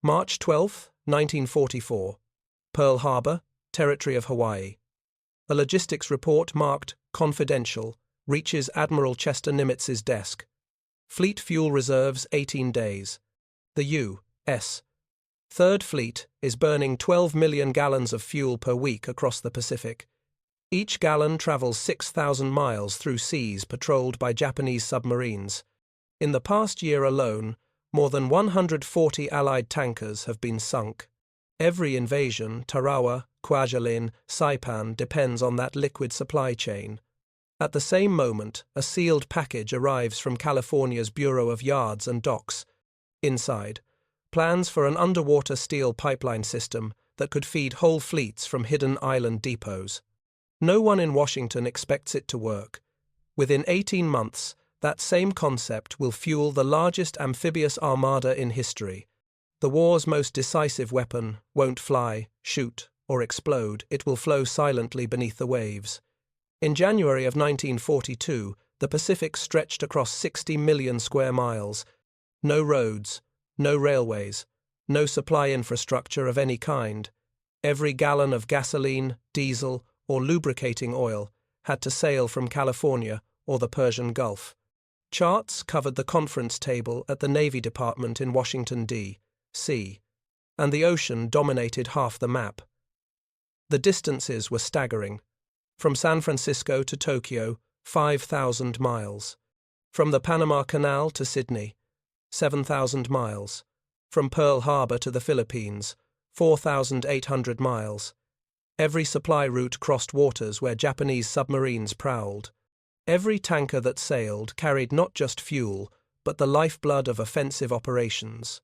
March 12, 1944. Pearl Harbor, Territory of Hawaii. A logistics report marked "Confidential" reaches Admiral Chester Nimitz's desk. Fleet fuel reserves 18 days. The U.S. Third Fleet is burning 12 million gallons of fuel per week across the Pacific. Each gallon travels 6,000 miles through seas patrolled by Japanese submarines. In the past year alone, more than 140 Allied tankers have been sunk. Every invasion, Tarawa, Kwajalein, Saipan, depends on that liquid supply chain. At the same moment, a sealed package arrives from California's Bureau of Yards and Docks. Inside, plans for an underwater steel pipeline system that could feed whole fleets from hidden island depots. No one in Washington expects it to work. Within 18 months, that same concept will fuel the largest amphibious armada in history. The war's most decisive weapon won't fly, shoot, or explode. It will flow silently beneath the waves. In January of 1942, the Pacific stretched across 60 million square miles. No roads, no railways, no supply infrastructure of any kind. Every gallon of gasoline, diesel, or lubricating oil had to sail from California or the Persian Gulf. Charts covered the conference table at the Navy Department in Washington, D.C., and the ocean dominated half the map. The distances were staggering. From San Francisco to Tokyo, 5,000 miles. From the Panama Canal to Sydney, 7,000 miles. From Pearl Harbor to the Philippines, 4,800 miles. Every supply route crossed waters where Japanese submarines prowled. Every tanker that sailed carried not just fuel, but the lifeblood of offensive operations.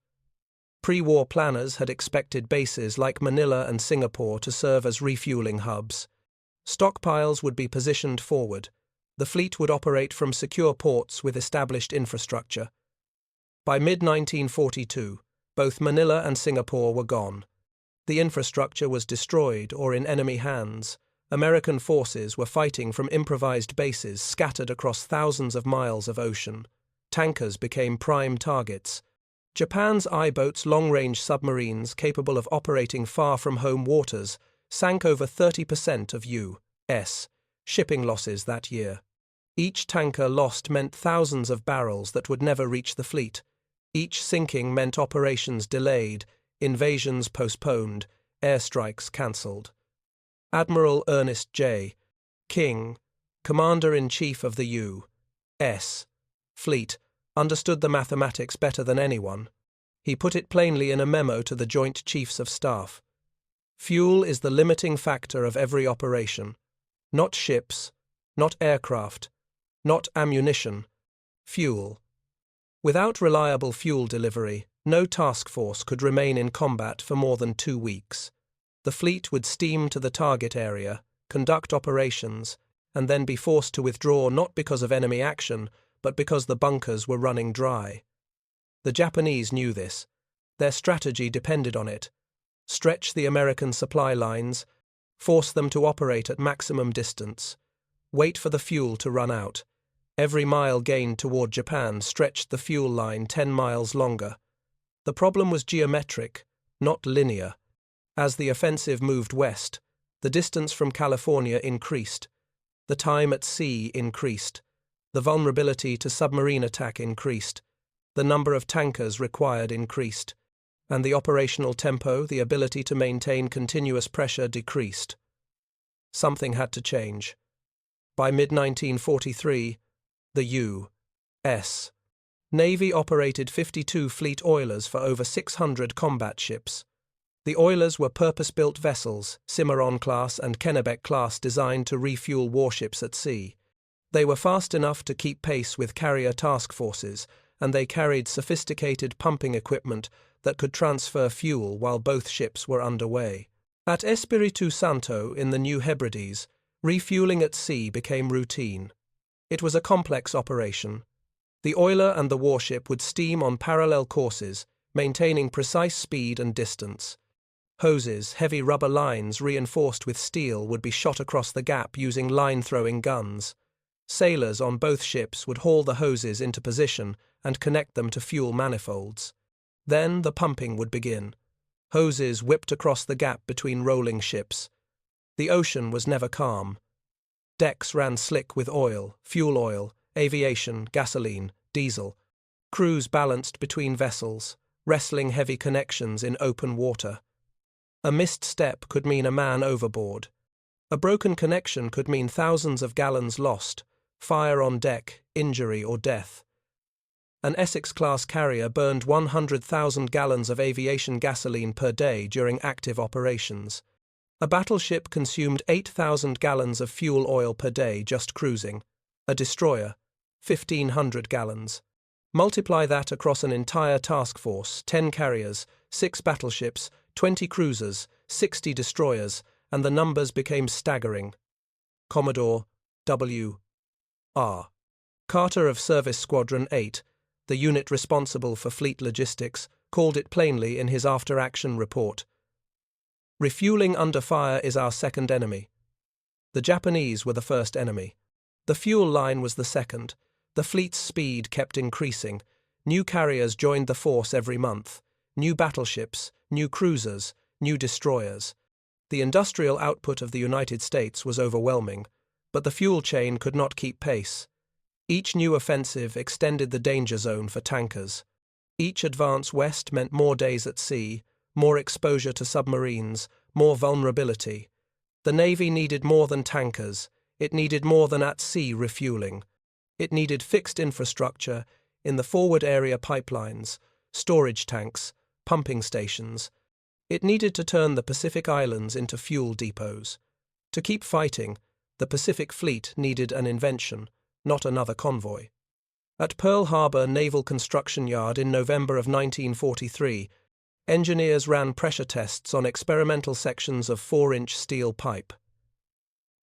Pre-war planners had expected bases like Manila and Singapore to serve as refueling hubs. Stockpiles would be positioned forward. The fleet would operate from secure ports with established infrastructure. By mid-1942, both Manila and Singapore were gone. The infrastructure was destroyed or in enemy hands. American forces were fighting from improvised bases scattered across thousands of miles of ocean. Tankers became prime targets. Japan's I-boats, long-range submarines capable of operating far from home waters, sank over 30% of U.S. shipping losses that year. Each tanker lost meant thousands of barrels that would never reach the fleet. Each sinking meant operations delayed, invasions postponed, airstrikes cancelled. Admiral Ernest J. King, Commander-in-Chief of the U.S. Fleet, understood the mathematics better than anyone. He put it plainly in a memo to the Joint Chiefs of Staff. Fuel is the limiting factor of every operation. Not ships, not aircraft, not ammunition. Fuel. Without reliable fuel delivery, no task force could remain in combat for more than 2 weeks. The fleet would steam to the target area, conduct operations, and then be forced to withdraw not because of enemy action, but because the bunkers were running dry. The Japanese knew this. Their strategy depended on it. Stretch the American supply lines, force them to operate at maximum distance, wait for the fuel to run out. Every mile gained toward Japan stretched the fuel line 10 miles longer. The problem was geometric, not linear. As the offensive moved west, the distance from California increased. The time at sea increased. The vulnerability to submarine attack increased. The number of tankers required increased. And the operational tempo, the ability to maintain continuous pressure, decreased. Something had to change. By mid-1943, the U.S. Navy operated 52 fleet oilers for over 600 combat ships. The oilers were purpose-built vessels, Cimarron-class and Kennebec-class, designed to refuel warships at sea. They were fast enough to keep pace with carrier task forces, and they carried sophisticated pumping equipment that could transfer fuel while both ships were underway. At Espiritu Santo in the New Hebrides, refueling at sea became routine. It was a complex operation. The oiler and the warship would steam on parallel courses, maintaining precise speed and distance. Hoses, heavy rubber lines reinforced with steel, would be shot across the gap using line-throwing guns. Sailors on both ships would haul the hoses into position and connect them to fuel manifolds. Then the pumping would begin. Hoses whipped across the gap between rolling ships. The ocean was never calm. Decks ran slick with oil, fuel oil, aviation, gasoline, diesel. Crews balanced between vessels, wrestling heavy connections in open water. A missed step could mean a man overboard. A broken connection could mean thousands of gallons lost, fire on deck, injury or death. An Essex-class carrier burned 100,000 gallons of aviation gasoline per day during active operations. A battleship consumed 8,000 gallons of fuel oil per day just cruising. A destroyer, 1,500 gallons. Multiply that across an entire task force, 10 carriers, 6 battleships, 20 cruisers, 60 destroyers, and the numbers became staggering. Commodore W. R. Carter of Service Squadron 8, the unit responsible for fleet logistics, called it plainly in his after-action report. Refueling under fire is our second enemy. The Japanese were the first enemy. The fuel line was the second. The fleet's speed kept increasing. New carriers joined the force every month. New battleships, new cruisers, new destroyers. The industrial output of the United States was overwhelming, but the fuel chain could not keep pace. Each new offensive extended the danger zone for tankers. Each advance west meant more days at sea, more exposure to submarines, more vulnerability. The Navy needed more than tankers. It needed more than at-sea refueling. It needed fixed infrastructure in the forward area pipelines, storage tanks, pumping stations. It needed to turn the Pacific Islands into fuel depots. To keep fighting, the Pacific Fleet needed an invention, not another convoy. At Pearl Harbor Naval Construction Yard in November of 1943, engineers ran pressure tests on experimental sections of 4-inch steel pipe.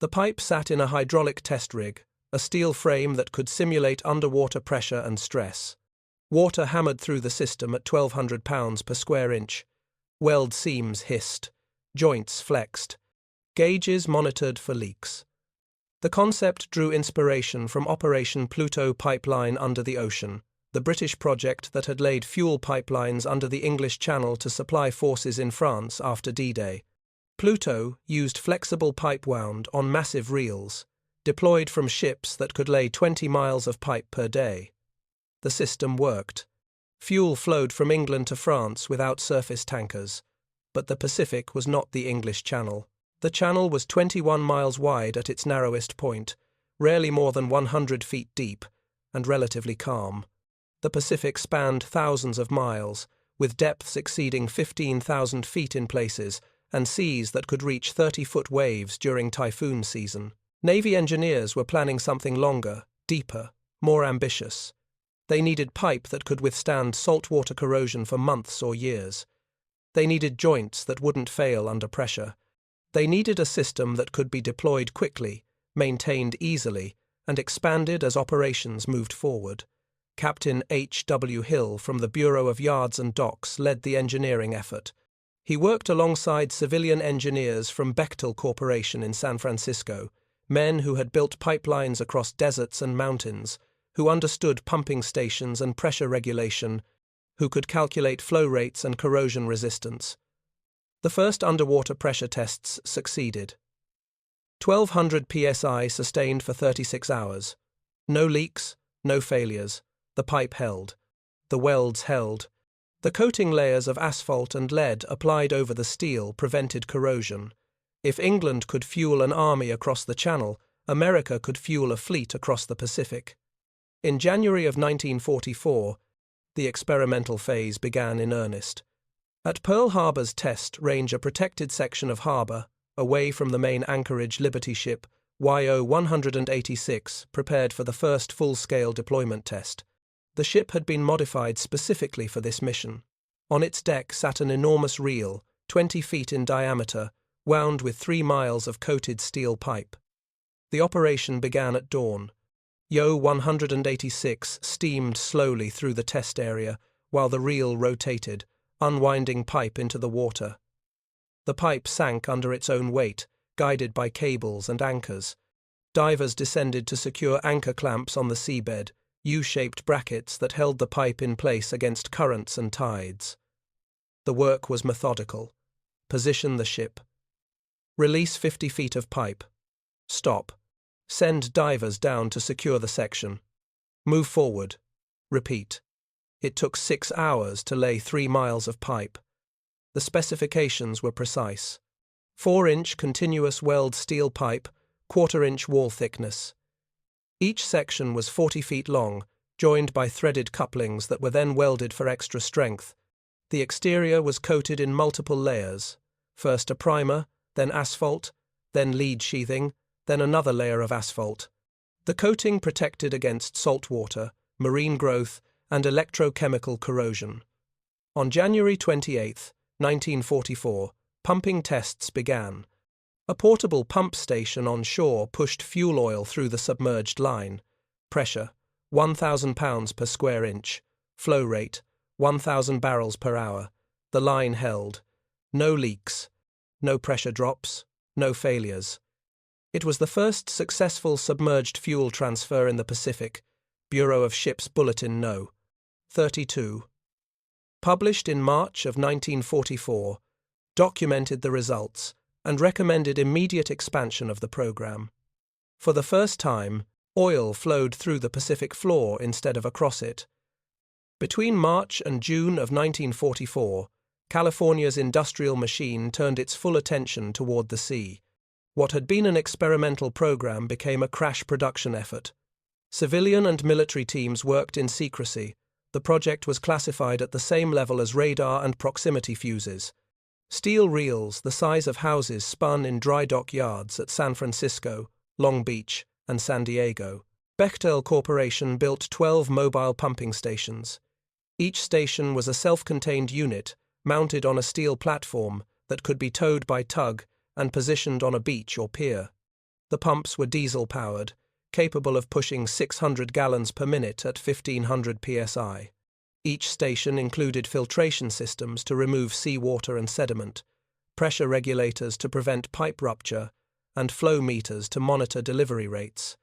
The pipe sat in a hydraulic test rig, a steel frame that could simulate underwater pressure and stress. Water hammered through the system at 1,200 pounds per square inch. Weld seams hissed. Joints flexed. Gauges monitored for leaks. The concept drew inspiration from Operation Pluto Pipeline Under the Ocean, the British project that had laid fuel pipelines under the English Channel to supply forces in France after D-Day. Pluto used flexible pipe wound on massive reels, deployed from ships that could lay 20 miles of pipe per day. The system worked. Fuel flowed from England to France without surface tankers, but the Pacific was not the English Channel. The channel was 21 miles wide at its narrowest point, rarely more than 100 feet deep, and relatively calm. The Pacific spanned thousands of miles, with depths exceeding 15,000 feet in places, and seas that could reach 30-foot waves during typhoon season. Navy engineers were planning something longer, deeper, more ambitious. They needed pipe that could withstand saltwater corrosion for months or years. They needed joints that wouldn't fail under pressure. They needed a system that could be deployed quickly, maintained easily, and expanded as operations moved forward. Captain H. W. Hill from the Bureau of Yards and Docks led the engineering effort. He worked alongside civilian engineers from Bechtel Corporation in San Francisco, men who had built pipelines across deserts and mountains, who understood pumping stations and pressure regulation, who could calculate flow rates and corrosion resistance. The first underwater pressure tests succeeded. 1,200 psi sustained for 36 hours. No leaks, no failures. The pipe held. The welds held. The coating layers of asphalt and lead applied over the steel prevented corrosion. If England could fuel an army across the Channel, America could fuel a fleet across the Pacific. In January of 1944, the experimental phase began in earnest. At Pearl Harbor's test range, a protected section of harbor, away from the main anchorage, Liberty ship YO-186 prepared for the first full-scale deployment test. The ship had been modified specifically for this mission. On its deck sat an enormous reel, 20 feet in diameter, wound with 3 miles of coated steel pipe. The operation began at dawn. YO-186 steamed slowly through the test area while the reel rotated, unwinding pipe into the water. The pipe sank under its own weight, guided by cables and anchors. Divers descended to secure anchor clamps on the seabed, U-shaped brackets that held the pipe in place against currents and tides. The work was methodical. Position the ship. Release 50 feet of pipe. Stop. Send divers down to secure the section. Move forward. Repeat. It took 6 hours to lay 3 miles of pipe. The specifications were precise. 4-inch continuous weld steel pipe, 1/4-inch wall thickness. Each section was 40 feet long, joined by threaded couplings that were then welded for extra strength. The exterior was coated in multiple layers. First a primer, then asphalt, then lead sheathing, then another layer of asphalt. The coating protected against salt water, marine growth, and electrochemical corrosion. On January 28, 1944, pumping tests began. A portable pump station on shore pushed fuel oil through the submerged line. Pressure, 1,000 pounds per square inch. Flow rate, 1,000 barrels per hour. The line held. No leaks. No pressure drops. No failures. It was the first successful submerged fuel transfer in the Pacific. Bureau of Ships Bulletin No. 32. Published in March of 1944, documented the results and recommended immediate expansion of the program. For the first time, oil flowed through the Pacific floor instead of across it. Between March and June of 1944, California's industrial machine turned its full attention toward the sea. What had been an experimental program became a crash production effort. Civilian and military teams worked in secrecy. The project was classified at the same level as radar and proximity fuses. Steel reels the size of houses spun in dry dock yards at San Francisco, Long Beach, and San Diego. Bechtel Corporation built 12 mobile pumping stations. Each station was a self-contained unit mounted on a steel platform that could be towed by tug and positioned on a beach or pier. The pumps were diesel-powered, capable of pushing 600 gallons per minute at 1,500 psi. Each station included filtration systems to remove seawater and sediment, pressure regulators to prevent pipe rupture, and flow meters to monitor delivery rates.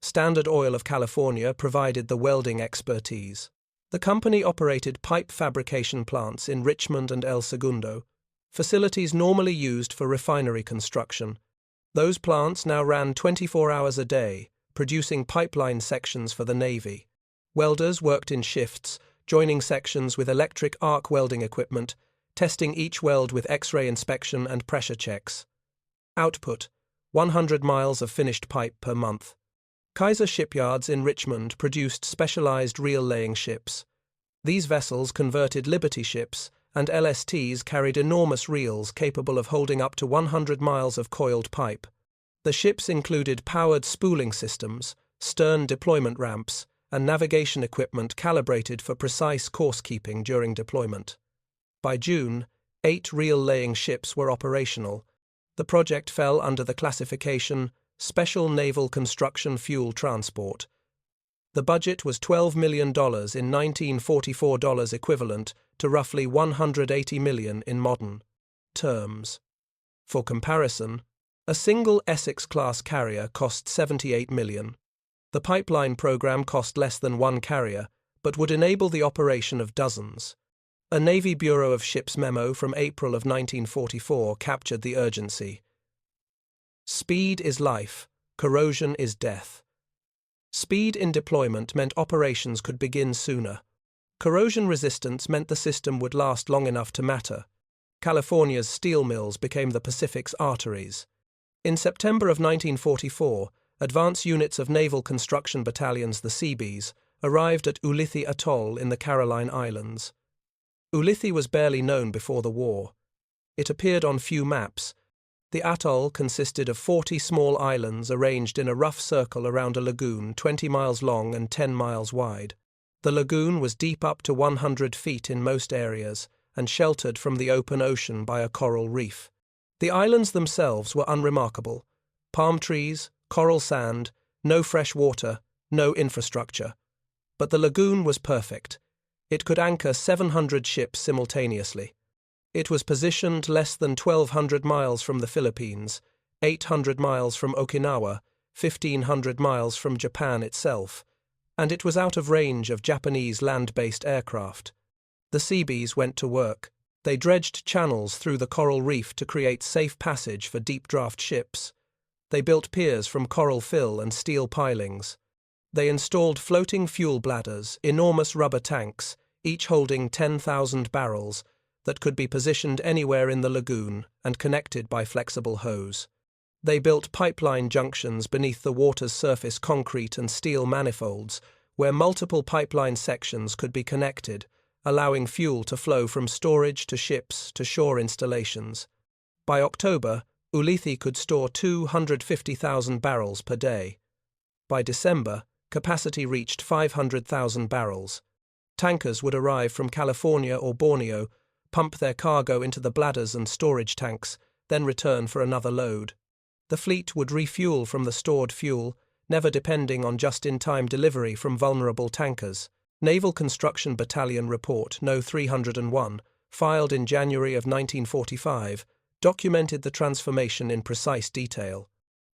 Standard Oil of California provided the welding expertise. The company operated pipe fabrication plants in Richmond and El Segundo, facilities normally used for refinery construction. Those plants now ran 24 hours a day, producing pipeline sections for the Navy. Welders worked in shifts, joining sections with electric arc welding equipment, testing each weld with X-ray inspection and pressure checks. Output: 100 miles of finished pipe per month. Kaiser Shipyards in Richmond produced specialized reel-laying ships. These vessels converted Liberty ships, and LSTs carried enormous reels capable of holding up to 100 miles of coiled pipe. The ships included powered spooling systems, stern deployment ramps, and navigation equipment calibrated for precise course-keeping during deployment. By June, 8 reel-laying ships were operational. The project fell under the classification Special Naval Construction Fuel Transport. The budget was $12 million in 1944 dollars equivalent to roughly $180 million in modern terms. For comparison, a single Essex-class carrier cost $78 million. The pipeline program cost less than one carrier, but would enable the operation of dozens. A Navy Bureau of Ships memo from April of 1944 captured the urgency. Speed is life, corrosion is death. Speed in deployment meant operations could begin sooner. Corrosion resistance meant the system would last long enough to matter. California's steel mills became the Pacific's arteries. In September of 1944, advance units of Naval Construction Battalions, the Seabees, arrived at Ulithi Atoll in the Caroline Islands. Ulithi was barely known before the war. It appeared on few maps. The atoll consisted of 40 small islands arranged in a rough circle around a lagoon 20 miles long and 10 miles wide. The lagoon was deep up to 100 feet in most areas and sheltered from the open ocean by a coral reef. The islands themselves were unremarkable. Palm trees, coral sand, no fresh water, no infrastructure. But the lagoon was perfect. It could anchor 700 ships simultaneously. It was positioned less than 1,200 miles from the Philippines, 800 miles from Okinawa, 1,500 miles from Japan itself, and it was out of range of Japanese land-based aircraft. The Seabees went to work. They dredged channels through the coral reef to create safe passage for deep-draft ships. They built piers from coral fill and steel pilings. They installed floating fuel bladders, enormous rubber tanks, each holding 10,000 barrels, that could be positioned anywhere in the lagoon and connected by flexible hose. They built pipeline junctions beneath the water's surface, concrete and steel manifolds, where multiple pipeline sections could be connected, allowing fuel to flow from storage to ships to shore installations. By October, Ulithi could store 250,000 barrels per day. By December, capacity reached 500,000 barrels. Tankers would arrive from California or Borneo, pump their cargo into the bladders and storage tanks, then return for another load. The fleet would refuel from the stored fuel, never depending on just-in-time delivery from vulnerable tankers. Naval Construction Battalion Report No. 301, filed in January of 1945, documented the transformation in precise detail.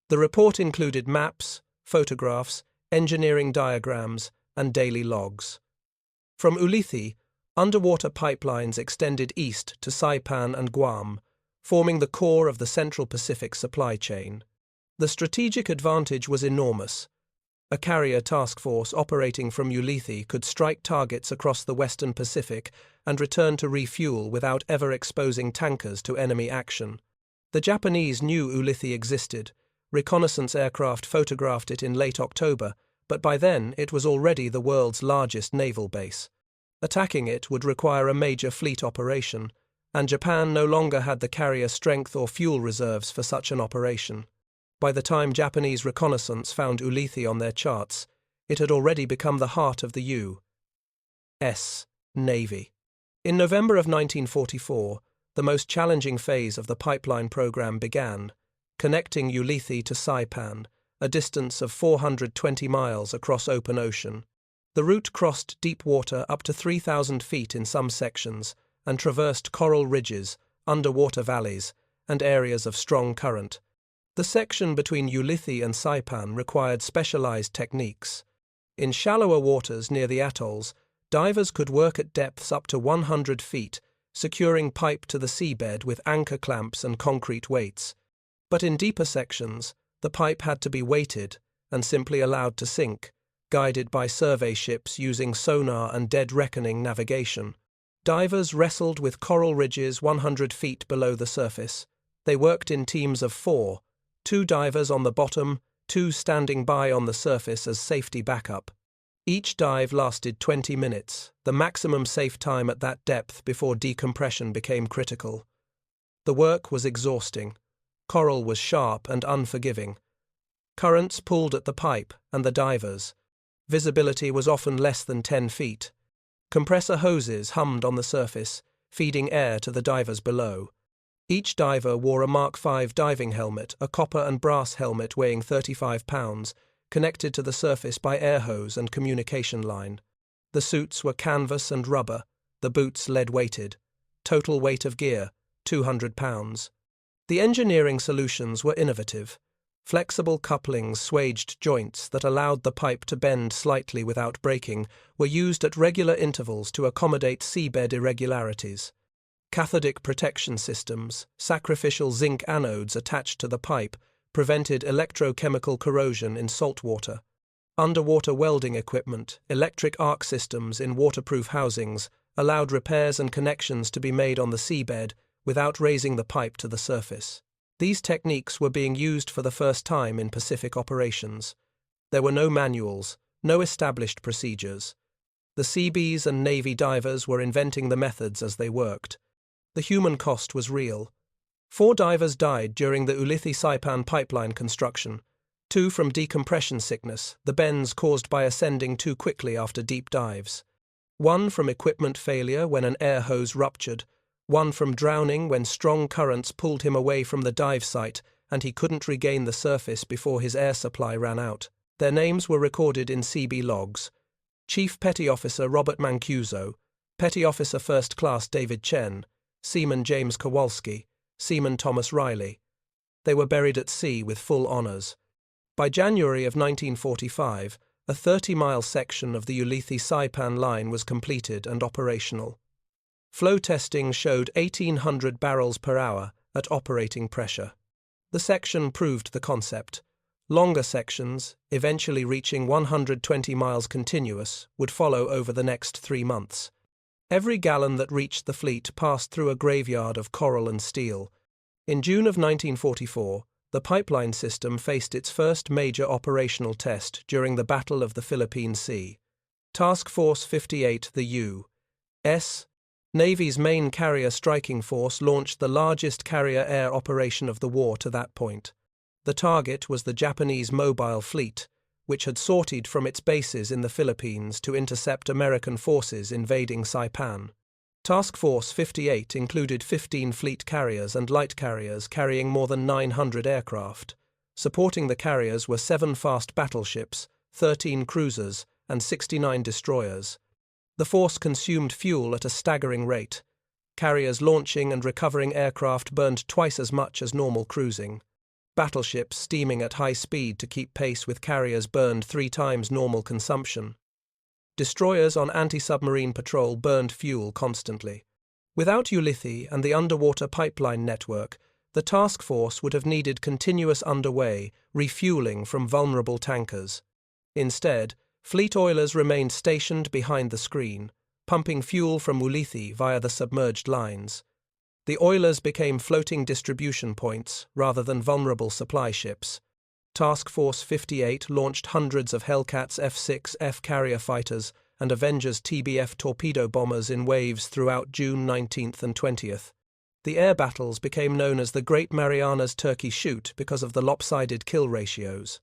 The report included maps, photographs, engineering diagrams, and daily logs. From Ulithi, underwater pipelines extended east to Saipan and Guam, forming the core of the Central Pacific supply chain. The strategic advantage was enormous. A carrier task force operating from Ulithi could strike targets across the Western Pacific and return to refuel without ever exposing tankers to enemy action. The Japanese knew Ulithi existed. Reconnaissance aircraft photographed it in late October, but by then it was already the world's largest naval base. Attacking it would require a major fleet operation, and Japan no longer had the carrier strength or fuel reserves for such an operation. By the time Japanese reconnaissance found Ulithi on their charts, it had already become the heart of the U.S. Navy. In November of 1944, the most challenging phase of the pipeline program began, connecting Ulithi to Saipan, a distance of 420 miles across open ocean. The route crossed deep water up to 3,000 feet in some sections and traversed coral ridges, underwater valleys, and areas of strong current. The section between Ulithi and Saipan required specialized techniques. In shallower waters near the atolls, divers could work at depths up to 100 feet, securing pipe to the seabed with anchor clamps and concrete weights. But in deeper sections, the pipe had to be weighted and simply allowed to sink, guided by survey ships using sonar and dead reckoning navigation. Divers wrestled with coral ridges 100 feet below the surface. They worked in teams of 4, 2 divers on the bottom, 2 standing by on the surface as safety backup. Each dive lasted 20 minutes, the maximum safe time at that depth before decompression became critical. The work was exhausting. Coral was sharp and unforgiving. Currents pulled at the pipe and the divers. Visibility was often less than 10 feet. Compressor hoses hummed on the surface, feeding air to the divers below. Each diver wore a Mark V diving helmet, a copper and brass helmet weighing 35 pounds, connected to the surface by air hose and communication line. The suits were canvas and rubber, the boots lead-weighted. Total weight of gear, 200 pounds. The engineering solutions were innovative. Flexible couplings, swaged joints that allowed the pipe to bend slightly without breaking were used at regular intervals to accommodate seabed irregularities. Cathodic protection systems, sacrificial zinc anodes attached to the pipe, prevented electrochemical corrosion in salt water. Underwater welding equipment, electric arc systems in waterproof housings, allowed repairs and connections to be made on the seabed without raising the pipe to the surface. These techniques were being used for the first time in Pacific operations. There were no manuals, no established procedures. The Seabees and Navy divers were inventing the methods as they worked. The human cost was real. 4 divers died during the Ulithi-Saipan pipeline construction, 2 from decompression sickness, the bends caused by ascending too quickly after deep dives, 1 from equipment failure when an air hose ruptured, 1 from drowning when strong currents pulled him away from the dive site and he couldn't regain the surface before his air supply ran out. Their names were recorded in Seabee logs. Chief Petty Officer Robert Mancuso, Petty Officer First Class David Chen, Seaman James Kowalski, Seaman Thomas Riley. They were buried at sea with full honours. By January of 1945, a 30-mile section of the Ulithi-Saipan line was completed and operational. Flow testing showed 1,800 barrels per hour at operating pressure. The section proved the concept. Longer sections, eventually reaching 120 miles continuous, would follow over the next 3 months. Every gallon that reached the fleet passed through a graveyard of coral and steel. In June of 1944, the pipeline system faced its first major operational test during the Battle of the Philippine Sea. Task Force 58, the U.S. Navy's main carrier striking force, launched the largest carrier air operation of the war to that point. The target was the Japanese mobile fleet, which had sortied from its bases in the Philippines to intercept American forces invading Saipan. Task Force 58 included 15 fleet carriers and light carriers carrying more than 900 aircraft. Supporting the carriers were 7 fast battleships, 13 cruisers, and 69 destroyers. The force consumed fuel at a staggering rate. Carriers launching and recovering aircraft burned twice as much as normal cruising. Battleships steaming at high speed to keep pace with carriers burned 3 times normal consumption. Destroyers on anti-submarine patrol burned fuel constantly. Without Ulithi and the underwater pipeline network, the task force would have needed continuous underway, refueling from vulnerable tankers. Instead, fleet oilers remained stationed behind the screen, pumping fuel from Ulithi via the submerged lines. The oilers became floating distribution points rather than vulnerable supply ships. Task Force 58 launched hundreds of Hellcats F-6F carrier fighters and Avengers TBF torpedo bombers in waves throughout June 19th and 20th. The air battles became known as the Great Marianas Turkey Shoot because of the lopsided kill ratios.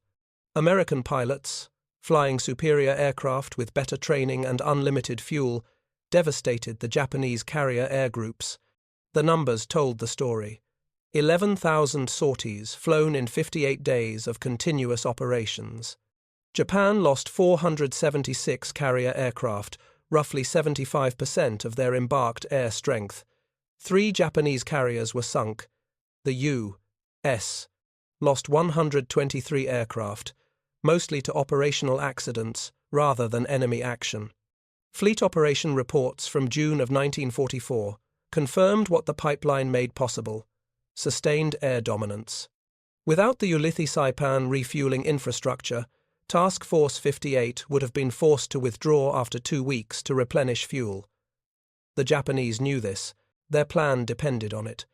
American pilots, flying superior aircraft with better training and unlimited fuel, devastated the Japanese carrier air groups. The numbers told the story. 11,000 sorties flown in 58 days of continuous operations. Japan lost 476 carrier aircraft, roughly 75% of their embarked air strength. 3 Japanese carriers were sunk. The U.S. lost 123 aircraft, mostly to operational accidents rather than enemy action. Fleet operation reports from June of 1944 confirmed what the pipeline made possible: sustained air dominance. Without the Ulithi-Saipan refueling infrastructure, Task Force 58 would have been forced to withdraw after 2 weeks to replenish fuel. The Japanese knew this. Their plan depended on it.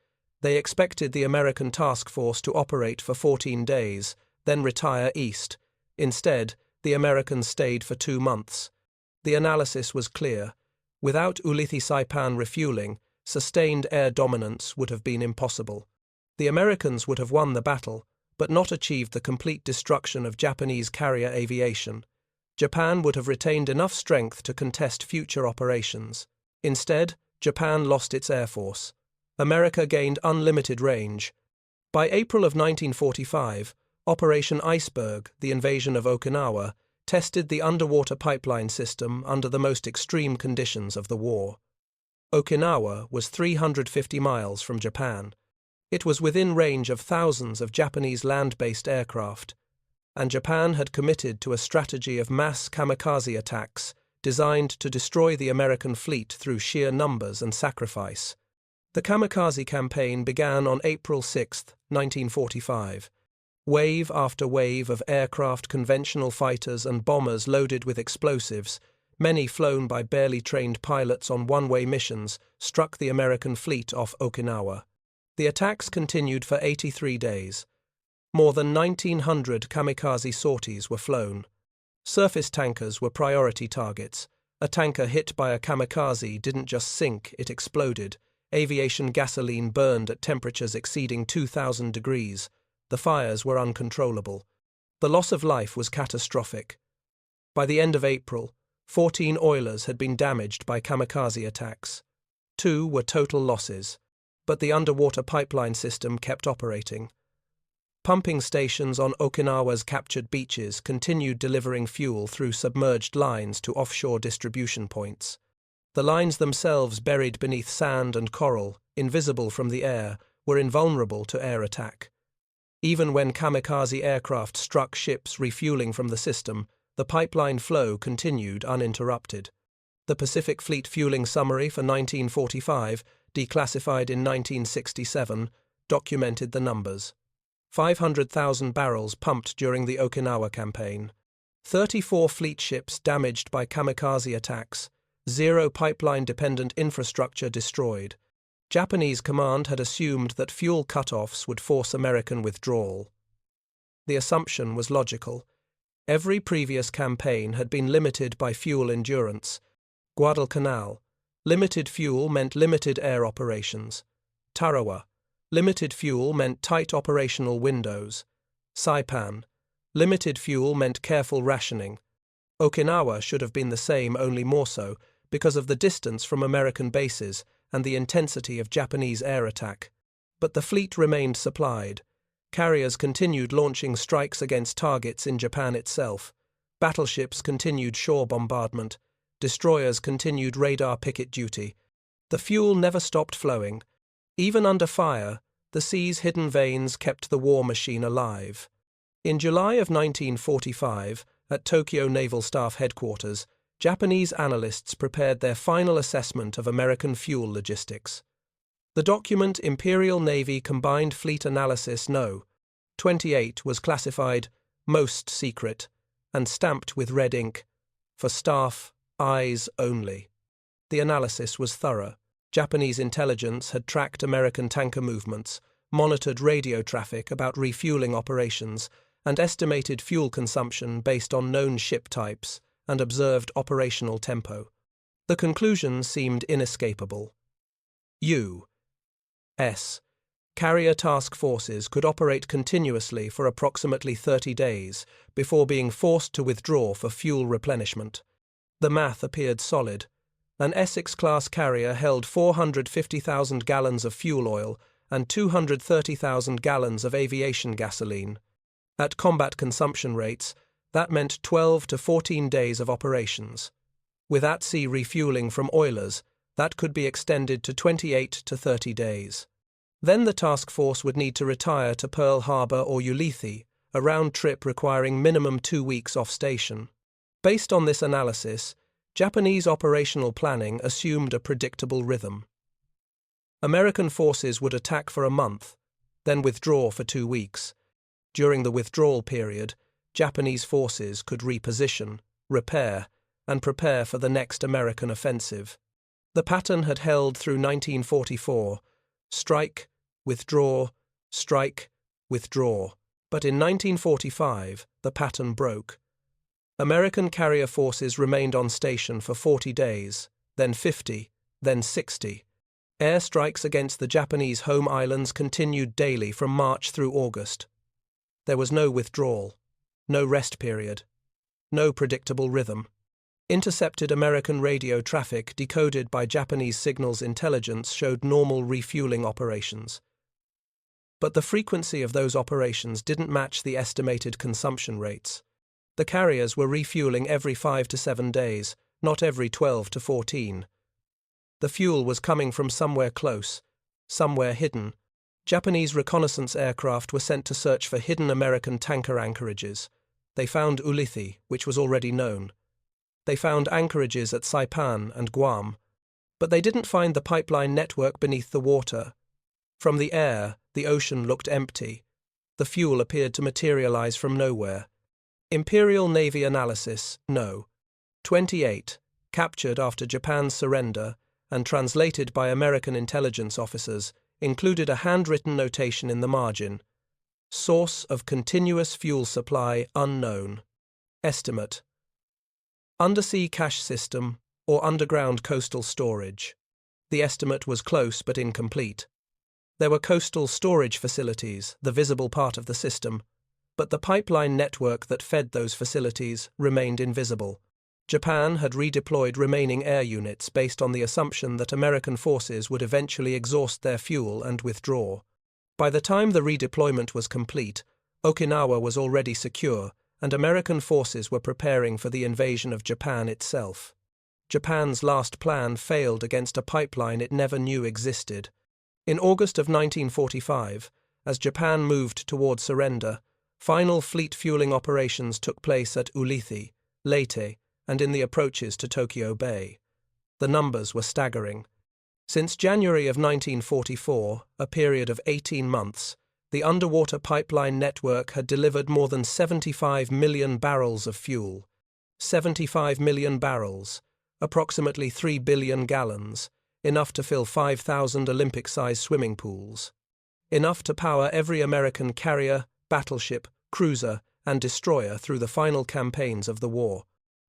They expected the American task force to operate for 14 days, then retire east. Instead, the Americans stayed for 2 months. The analysis was clear. Without Ulithi-Saipan refueling, sustained air dominance would have been impossible. The Americans would have won the battle, but not achieved the complete destruction of Japanese carrier aviation. Japan would have retained enough strength to contest future operations. Instead, Japan lost its air force. America gained unlimited range. By April of 1945, Operation Iceberg, the invasion of Okinawa, tested the underwater pipeline system under the most extreme conditions of the war. Okinawa was 350 miles from Japan. It was within range of thousands of Japanese land-based aircraft, and Japan had committed to a strategy of mass kamikaze attacks designed to destroy the American fleet through sheer numbers and sacrifice. The kamikaze campaign began on April 6, 1945. Wave after wave of aircraft, conventional fighters and bombers loaded with explosives, many flown by barely trained pilots on one-way missions, struck the American fleet off Okinawa. The attacks continued for 83 days. More than 1,900 kamikaze sorties were flown. Surface tankers were priority targets. A tanker hit by a kamikaze didn't just sink, it exploded. Aviation gasoline burned at temperatures exceeding 2,000 degrees. The fires were uncontrollable. The loss of life was catastrophic. By the end of April, 14 oilers had been damaged by kamikaze attacks. 2 were total losses, but the underwater pipeline system kept operating. Pumping stations on Okinawa's captured beaches continued delivering fuel through submerged lines to offshore distribution points. The lines themselves, buried beneath sand and coral, invisible from the air, were invulnerable to air attack. Even when kamikaze aircraft struck ships refueling from the system, the pipeline flow continued uninterrupted. The Pacific Fleet Fueling Summary for 1945, declassified in 1967, documented the numbers. 500,000 barrels pumped during the Okinawa campaign. 34 fleet ships damaged by kamikaze attacks. 0 pipeline-dependent infrastructure destroyed. Japanese command had assumed that fuel cutoffs would force American withdrawal. The assumption was logical. Every previous campaign had been limited by fuel endurance. Guadalcanal, limited fuel meant limited air operations. Tarawa, limited fuel meant tight operational windows. Saipan, limited fuel meant careful rationing. Okinawa should have been the same, only more so, because of the distance from American bases and the intensity of Japanese air attack. But the fleet remained supplied. Carriers continued launching strikes against targets in Japan itself. Battleships continued shore bombardment. Destroyers continued radar picket duty. The fuel never stopped flowing. Even under fire, the sea's hidden veins kept the war machine alive. In July of 1945, at Tokyo Naval Staff Headquarters, Japanese analysts prepared their final assessment of American fuel logistics. The document Imperial Navy Combined Fleet Analysis No. 28 was classified Most Secret and stamped with red ink for staff eyes only. The analysis was thorough. Japanese intelligence had tracked American tanker movements, monitored radio traffic about refueling operations, and estimated fuel consumption based on known ship types and observed operational tempo. The conclusion seemed inescapable. U.S. carrier task forces could operate continuously for approximately 30 days before being forced to withdraw for fuel replenishment. The math appeared solid. An Essex-class carrier held 450,000 gallons of fuel oil and 230,000 gallons of aviation gasoline. At combat consumption rates, that meant 12 to 14 days of operations. With at-sea refueling from oilers, that could be extended to 28 to 30 days. Then the task force would need to retire to Pearl Harbor or Ulithi, a round trip requiring minimum 2 weeks off station. Based on this analysis, Japanese operational planning assumed a predictable rhythm. American forces would attack for a month, then withdraw for 2 weeks. During the withdrawal period, Japanese forces could reposition, repair, and prepare for the next American offensive. The pattern had held through 1944, strike, withdraw, strike, withdraw. But in 1945, the pattern broke. American carrier forces remained on station for 40 days, then 50, then 60. Air strikes against the Japanese home islands continued daily from March through August. There was no withdrawal, no rest period, no predictable rhythm. Intercepted American radio traffic decoded by Japanese signals intelligence showed normal refueling operations. But the frequency of those operations didn't match the estimated consumption rates. The carriers were refueling every 5 to 7 days, not every 12 to 14. The fuel was coming from somewhere close, somewhere hidden. Japanese reconnaissance aircraft were sent to search for hidden American tanker anchorages. They found Ulithi, which was already known. They found anchorages at Saipan and Guam, but they didn't find the pipeline network beneath the water. From the air, the ocean looked empty. The fuel appeared to materialize from nowhere. Imperial Navy Analysis No. 28, captured after Japan's surrender and translated by American intelligence officers, included a handwritten notation in the margin. Source of continuous fuel supply unknown. Estimate. Undersea cache system or underground coastal storage. The estimate was close but incomplete. There were coastal storage facilities, the visible part of the system, but the pipeline network that fed those facilities remained invisible. Japan had redeployed remaining air units based on the assumption that American forces would eventually exhaust their fuel and withdraw. By the time the redeployment was complete, Okinawa was already secure, and American forces were preparing for the invasion of Japan itself. Japan's last plan failed against a pipeline it never knew existed. In August of 1945, as Japan moved toward surrender, final fleet fueling operations took place at Ulithi, Leyte, and in the approaches to Tokyo Bay. The numbers were staggering. Since January of 1944, a period of 18 months, the underwater pipeline network had delivered more than 75 million barrels of fuel. 75 million barrels, approximately 3 billion gallons, enough to fill 5,000 Olympic-sized swimming pools. Enough to power every American carrier, battleship, cruiser, and destroyer through the final campaigns of the war.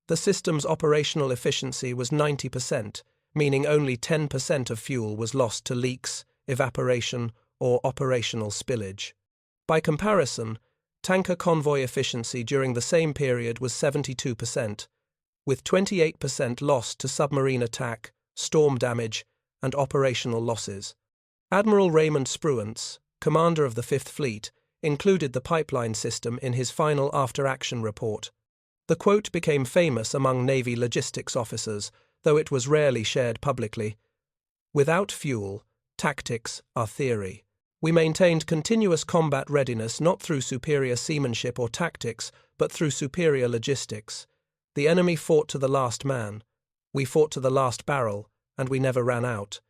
The system's operational efficiency was 90%, meaning only 10% of fuel was lost to leaks, evaporation, or operational spillage. By comparison, tanker convoy efficiency during the same period was 72%, with 28% lost to submarine attack, storm damage, and operational losses. Admiral Raymond Spruance, commander of the Fifth Fleet, included the pipeline system in his final after-action report. The quote became famous among Navy logistics officers, though it was rarely shared publicly. "Without fuel, tactics are theory. We maintained continuous combat readiness not through superior seamanship or tactics, but through superior logistics. The enemy fought to the last man. We fought to the last barrel, and we never ran out.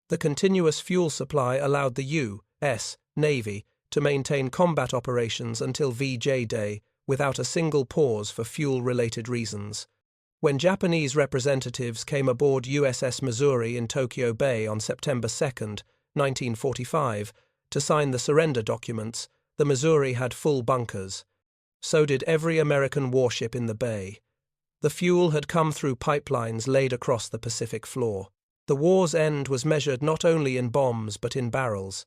The continuous fuel supply allowed the U.S. Navy to maintain combat operations until VJ Day without a single pause for fuel-related reasons. When Japanese representatives came aboard USS Missouri in Tokyo Bay on September 2, 1945, to sign the surrender documents, the Missouri had full bunkers. So did every American warship in the bay. The fuel had come through pipelines laid across the Pacific floor. The war's end was measured not only in bombs but in barrels.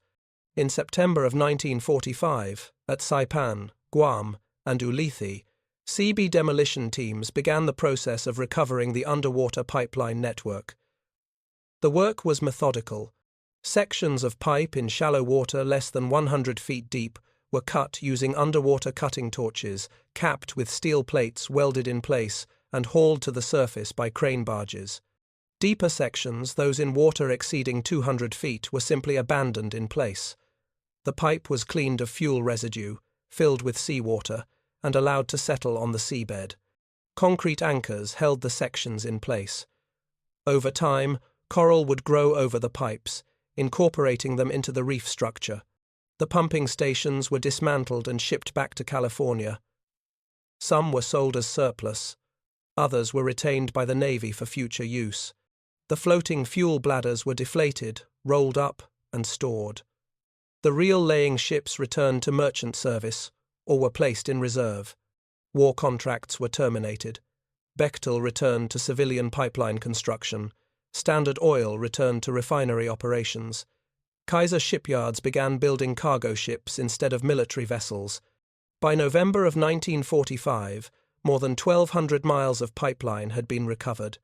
In September of 1945, at Saipan, Guam, and Ulithi, Seabee demolition teams began the process of recovering the underwater pipeline network. The work was methodical. Sections of pipe in shallow water less than 100 feet deep were cut using underwater cutting torches, capped with steel plates welded in place and hauled to the surface by crane barges. Deeper sections, those in water exceeding 200 feet, were simply abandoned in place. The pipe was cleaned of fuel residue, filled with seawater, and allowed to settle on the seabed. Concrete anchors held the sections in place. Over time, coral would grow over the pipes, incorporating them into the reef structure. The pumping stations were dismantled and shipped back to California. Some were sold as surplus. Others were retained by the Navy for future use. The floating fuel bladders were deflated, rolled up, and stored. The reel-laying ships returned to merchant service or were placed in reserve. War contracts were terminated. Bechtel returned to civilian pipeline construction. Standard Oil returned to refinery operations. Kaiser shipyards began building cargo ships instead of military vessels. By November of 1945, more than 1,200 miles of pipeline had been recovered.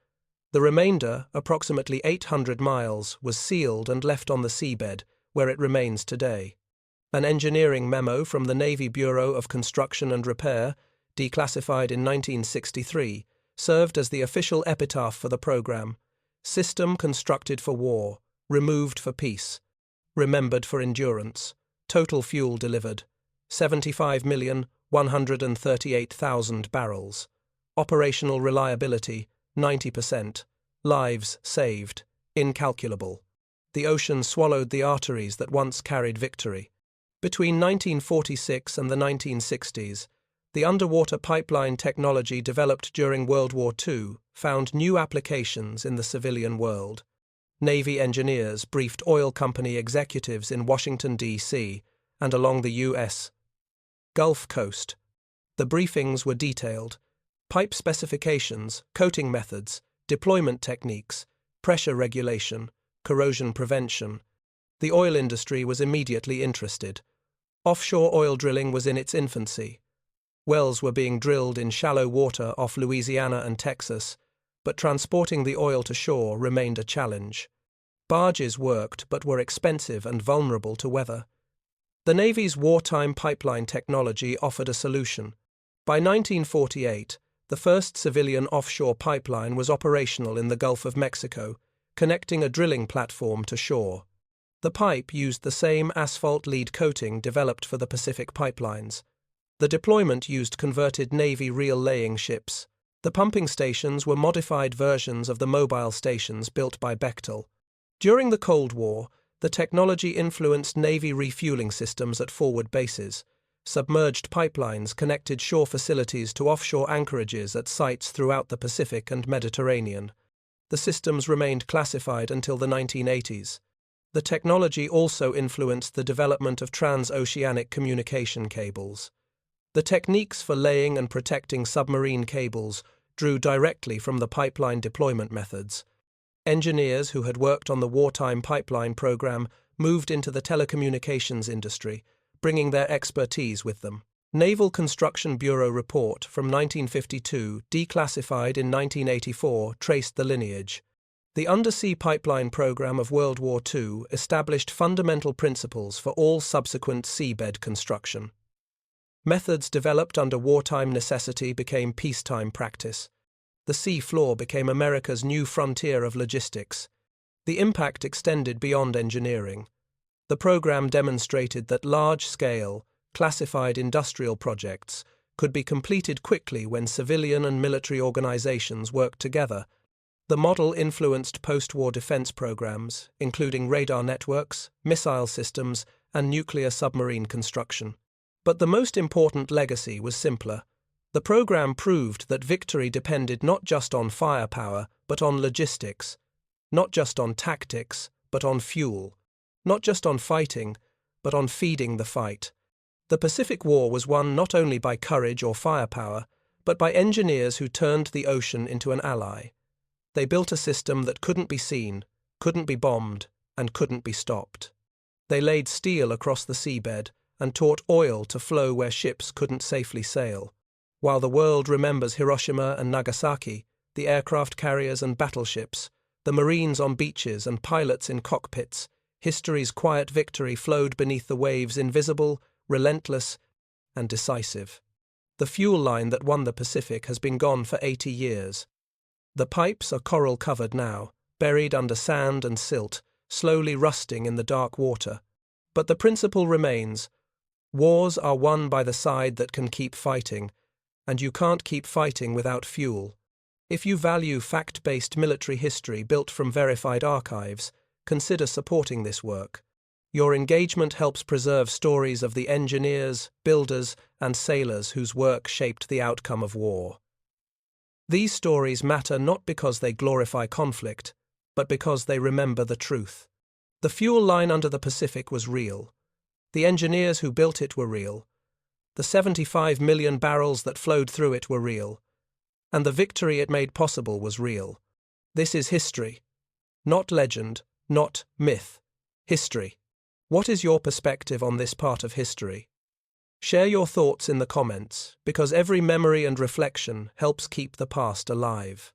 The remainder, approximately 800 miles, was sealed and left on the seabed, where it remains today. An engineering memo from the Navy Bureau of Construction and Repair, declassified in 1963, served as the official epitaph for the program. System constructed for war, removed for peace, remembered for endurance. Total fuel delivered, 75,138,000 barrels. Operational reliability, 90%. Lives saved, incalculable. The ocean swallowed the arteries that once carried victory. Between 1946 and the 1960s, the underwater pipeline technology developed during World War II found new applications in the civilian world. Navy engineers briefed oil company executives in Washington, D.C., and along the U.S. Gulf Coast. The briefings were detailed. Pipe specifications, coating methods, deployment techniques, pressure regulation, corrosion prevention. The oil industry was immediately interested. Offshore oil drilling was in its infancy. Wells were being drilled in shallow water off Louisiana and Texas, but transporting the oil to shore remained a challenge. Barges worked but were expensive and vulnerable to weather. The Navy's wartime pipeline technology offered a solution. By 1948, the first civilian offshore pipeline was operational in the Gulf of Mexico, connecting a drilling platform to shore. The pipe used the same asphalt lead coating developed for the Pacific pipelines. The deployment used converted Navy reel-laying ships. The pumping stations were modified versions of the mobile stations built by Bechtel. During the Cold War, the technology influenced Navy refueling systems at forward bases. Submerged pipelines connected shore facilities to offshore anchorages at sites throughout the Pacific and Mediterranean. The systems remained classified until the 1980s. The technology also influenced the development of transoceanic communication cables. The techniques for laying and protecting submarine cables drew directly from the pipeline deployment methods. Engineers who had worked on the wartime pipeline program moved into the telecommunications industry, bringing their expertise with them. Naval Construction Bureau report from 1952, declassified in 1984, traced the lineage. The undersea pipeline program of World War II established fundamental principles for all subsequent seabed construction. Methods developed under wartime necessity became peacetime practice. The sea floor became America's new frontier of logistics. The impact extended beyond engineering. The program demonstrated that large-scale, classified industrial projects could be completed quickly when civilian and military organizations worked together. The model influenced post-war defense programs, including radar networks, missile systems, and nuclear submarine construction. But the most important legacy was simpler. The program proved that victory depended not just on firepower, but on logistics, not just on tactics, but on fuel, not just on fighting, but on feeding the fight. The Pacific War was won not only by courage or firepower, but by engineers who turned the ocean into an ally. They built a system that couldn't be seen, couldn't be bombed, and couldn't be stopped. They laid steel across the seabed and taught oil to flow where ships couldn't safely sail. While the world remembers Hiroshima and Nagasaki, the aircraft carriers and battleships, the Marines on beaches and pilots in cockpits, history's quiet victory flowed beneath the waves, invisible, relentless, and decisive. The fuel line that won the Pacific has been gone for 80 years. The pipes are coral-covered now, buried under sand and silt, slowly rusting in the dark water. But the principle remains: wars are won by the side that can keep fighting, and you can't keep fighting without fuel. If you value fact-based military history built from verified archives, consider supporting this work. Your engagement helps preserve stories of the engineers, builders, and sailors whose work shaped the outcome of war. These stories matter not because they glorify conflict, but because they remember the truth. The fuel line under the Pacific was real. The engineers who built it were real. The 75 million barrels that flowed through it were real. And the victory it made possible was real. This is history. Not legend, not myth. History. What is your perspective on this part of history? Share your thoughts in the comments, because every memory and reflection helps keep the past alive.